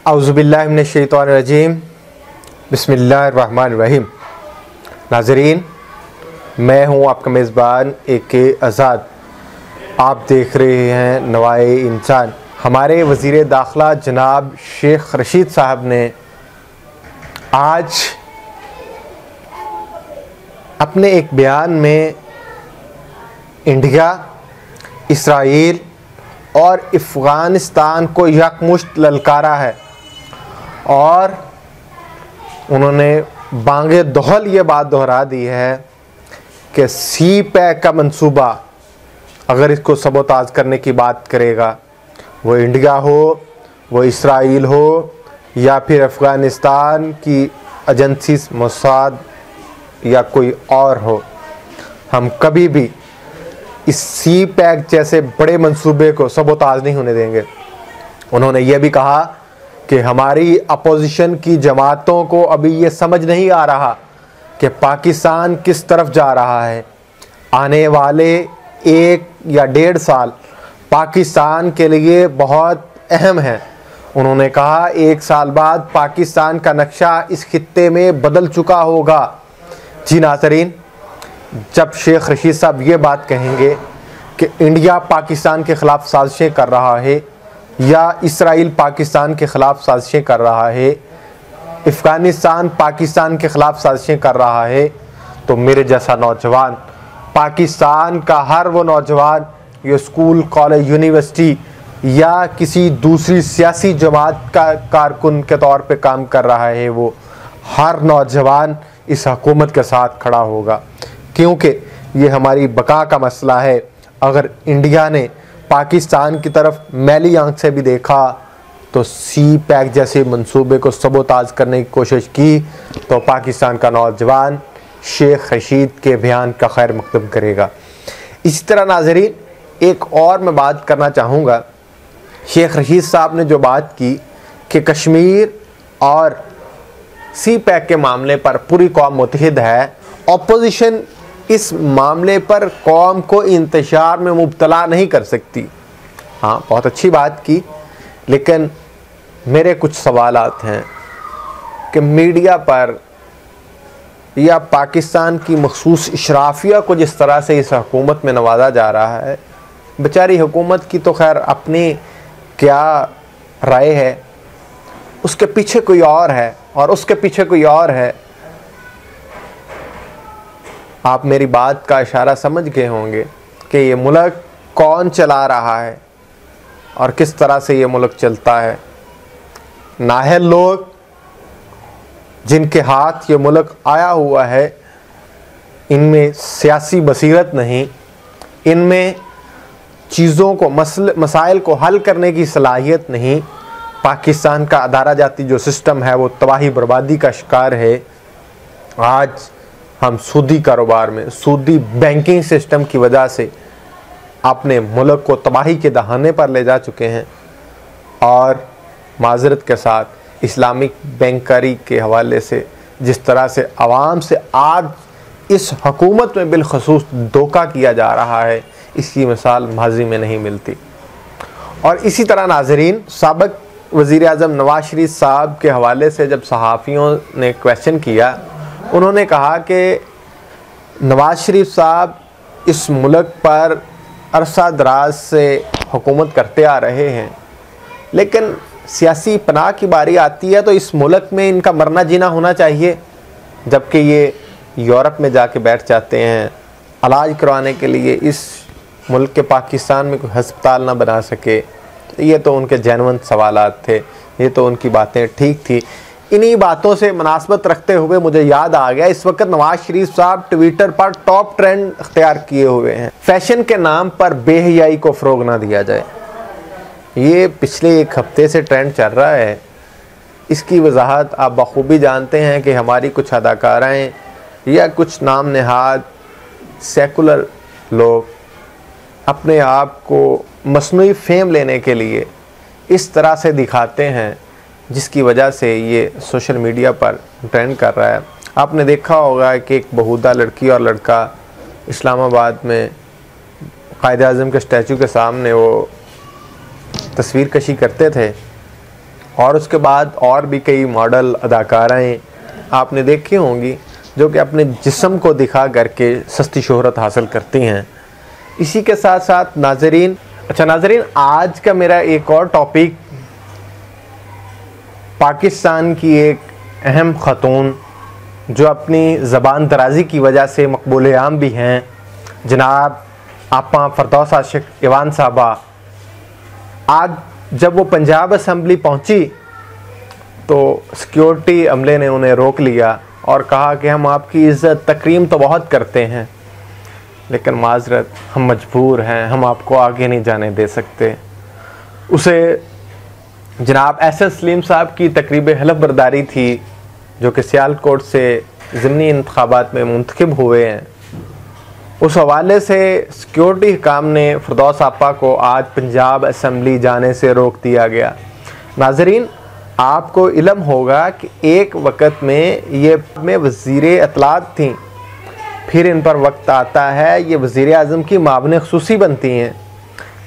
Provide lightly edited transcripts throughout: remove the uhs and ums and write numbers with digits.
औज़ुबिल्लाहि मिनश्शैतानिर्रजीम बिस्मिल्लाहिर्रहमानिर्रहीम। नाज़रीन, मैं हूँ आपका मेज़बान AK आज़ाद। आप देख रहे हैं नवाए इंसान। हमारे वज़ीर दाखिला जनाब शेख रशीद साहब ने आज अपने एक बयान में इंडिया, इसराइल और अफ़गानिस्तान को यकमुश्त ललकारा है और उन्होंने बांगे दोहल ये बात दोहरा दी है कि सी पैक का मंसूबा अगर इसको सबोताज करने की बात करेगा, वो इंडिया हो, वो इसराइल हो या फिर अफ़गानिस्तान की एजेंसी मोसाद या कोई और हो, हम कभी भी इस सी पैक जैसे बड़े मंसूबे को सबोताज नहीं होने देंगे। उन्होंने ये भी कहा कि हमारी अपोजिशन की जमातों को अभी ये समझ नहीं आ रहा कि पाकिस्तान किस तरफ जा रहा है। आने वाले 1 या 1.5 साल पाकिस्तान के लिए बहुत अहम है। उन्होंने कहा 1 साल बाद पाकिस्तान का नक्शा इस खित्ते में बदल चुका होगा। जी नाज़रीन, जब शेख रशीद साहब ये बात कहेंगे कि इंडिया पाकिस्तान के ख़िलाफ़ साजिशें कर रहा है या इसराइल पाकिस्तान के ख़िलाफ़ साजिशें कर रहा है, अफ़गानिस्तान पाकिस्तान के ख़िलाफ़ साजिशें कर रहा है, तो मेरे जैसा नौजवान, पाकिस्तान का हर वो नौजवान, ये स्कूल, कॉलेज, यूनिवर्सिटी या किसी दूसरी सियासी जमात का कारकुन के तौर पे काम कर रहा है, वो हर नौजवान इस हुकूमत के साथ खड़ा होगा, क्योंकि ये हमारी बका का मसला है। अगर इंडिया ने पाकिस्तान की तरफ मैली आंख से भी देखा तो सी पैक जैसे मंसूबे को सबोताज करने की कोशिश की तो पाकिस्तान का नौजवान शेख रशीद के बयान का खैर मकदम करेगा। इसी तरह नाज़रीन, एक और मैं बात करना चाहूँगा। शेख रशीद साहब ने जो बात की कि कश्मीर और सी पैक के मामले पर पूरी कौम मुत्तहिद है, अपोजिशन इस मामले पर कौम को इंतशार में मुब्तला नहीं कर सकती। हाँ, बहुत अच्छी बात की, लेकिन मेरे कुछ सवालात हैं कि मीडिया पर या पाकिस्तान की मखसूस इशराफिया को जिस तरह से इस हुकूमत में नवाजा जा रहा है, बेचारी हुकूमत की तो खैर अपनी क्या राय है, उसके पीछे कोई और है और उसके पीछे कोई और है। आप मेरी बात का इशारा समझ गए होंगे कि ये मुल्क कौन चला रहा है और किस तरह से ये मुल्क चलता है। नाअहल लोग जिनके हाथ ये मुल्क आया हुआ है, इनमें सियासी बसीरत नहीं, इनमें चीज़ों को मसाइल को हल करने की सलाहियत नहीं। पाकिस्तान का अदारा जाती जो सिस्टम है वो तबाही बर्बादी का शिकार है। आज हम सूदी कारोबार में, सूदी बैंकिंग सिस्टम की वजह से अपने मुल्क को तबाही के दहाने पर ले जा चुके हैं और माजरत के साथ इस्लामिक बैंकारी के हवाले से जिस तरह से आवाम से आज इस हुकूमत में बिलखसूस धोखा किया जा रहा है, इसकी मिसाल माजी में नहीं मिलती। और इसी तरह नाजरीन, साबिक वज़ीर आज़म नवाज शरीफ साहब के हवाले से जब सहाफ़ियों ने क्वेश्चन किया, उन्होंने कहा कि नवाज शरीफ साहब इस मुल्क पर अरसा दराज से हुकूमत करते आ रहे हैं, लेकिन सियासी पनाह की बारी आती है तो इस मुल्क में इनका मरना जीना होना चाहिए। जबकि ये यूरोप में जाके बैठ जाते हैं इलाज करवाने के लिए, इस मुल्क के पाकिस्तान में कोई हस्पताल ना बना सके। ये तो उनके जेन्युइन सवालात थे, ये तो उनकी बातें ठीक थी। इन्हीं बातों से मुनासबत रखते हुए मुझे याद आ गया, इस वक्त नवाज शरीफ साहब ट्विटर पर टॉप ट्रेंड अख्तियार किए हुए हैं। फैशन के नाम पर बेहयाई को फ़रोग ना दिया जाए, ये पिछले 1 हफ्ते से ट्रेंड चल रहा है। इसकी वजाहत आप बखूबी जानते हैं कि हमारी कुछ अदाकाराएँ या कुछ नाम नहाद सेकुलर लोग अपने आप को मसनूई फेम लेने के लिए इस तरह से दिखाते हैं, जिसकी वजह से ये सोशल मीडिया पर ट्रेंड कर रहा है। आपने देखा होगा कि एक बहूदा लड़की और लड़का इस्लामाबाद में कायद-ए-आज़म के स्टैचू के सामने वो तस्वीर कशी करते थे और उसके बाद और भी कई मॉडल अदाकाराएँ आपने देखी होंगी जो कि अपने जिस्म को दिखा करके सस्ती शोहरत हासिल करती हैं। इसी के साथ साथ नाजरीन, आज का मेरा एक और टॉपिक पाकिस्तान की एक अहम ख़तून जो अपनी ज़बान दराजी की वजह से मकबूल आम भी हैं, जनाब आपा फरदौस आशिक ईवान साहबा। आज जब वो पंजाब असम्बली पहुंची तो सिक्योरिटी अमले ने उन्हें रोक लिया और कहा कि हम आपकी इज़्ज़त तकरीम तो बहुत करते हैं, लेकिन माजरत हम मजबूर हैं, हम आपको आगे नहीं जाने दे सकते। उसे जनाब एस सलीम साहब की तकरीब हलफ बरदारी थी जो कि सियालकोट से ज़िमनी इंतखाबात में मुंतखब हुए हैं। उस हवाले से सिक्योरिटी हुकाम ने फरदौस आपा को आज पंजाब असम्बली जाने से रोक दिया गया। नाजरीन, आपको इल्म होगा कि एक वक़्त में ये वज़ीर इत्तलात थी, फिर इन पर वक्त आता है ये वज़ीर आज़म की मावन ख़ुसूसी बनती हैं,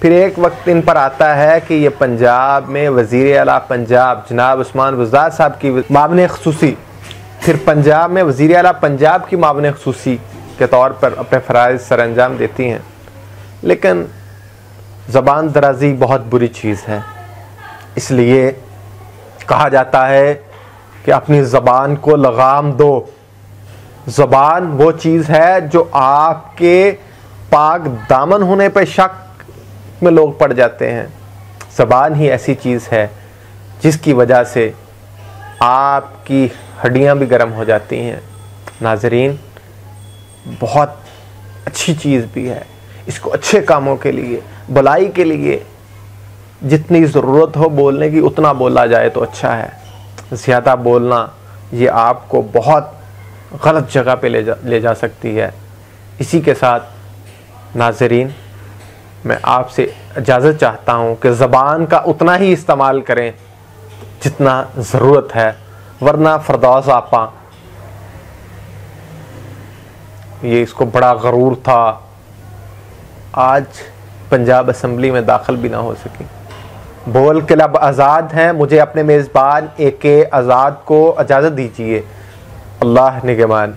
फिर एक वक्त इन पर आता है कि ये पंजाब में वज़ीर आला पंजाब जनाब उस्मान बुज़दार साहब की मावन ख़ुसूसी, फिर पंजाब में वज़ीर आला पंजाब की मावन ख़ुसूसी के तौर पर अपने फ़राइज़ सर अंजाम देती हैं। लेकिन ज़बान दराजी बहुत बुरी चीज़ है, इसलिए कहा जाता है कि अपनी ज़बान को लगाम दो। ज़बान वो चीज़ है जो आपके पाक दामन होने पर शक में लोग पड़ जाते हैं। ज़बान ही ऐसी चीज़ है जिसकी वजह से आपकी हड्डियां भी गर्म हो जाती हैं। नाजरीन, बहुत अच्छी चीज़ भी है, इसको अच्छे कामों के लिए, भलाई के लिए जितनी ज़रूरत हो बोलने की उतना बोला जाए तो अच्छा है। ज़्यादा बोलना ये आपको बहुत गलत जगह पे ले जा सकती है। इसी के साथ नाजरीन, मैं आपसे इजाज़त चाहता हूँ कि ज़बान का उतना ही इस्तेमाल करें जितना ज़रूरत है, वरना फरदौस आपा ये इसको बड़ा गरूर था, आज पंजाब असम्बली में दाखिल भी ना हो सकी। बोल के लब आज़ाद हैं। मुझे अपने मेज़बान AK आज़ाद को इजाज़त दीजिए। अल्लाह निगहबान।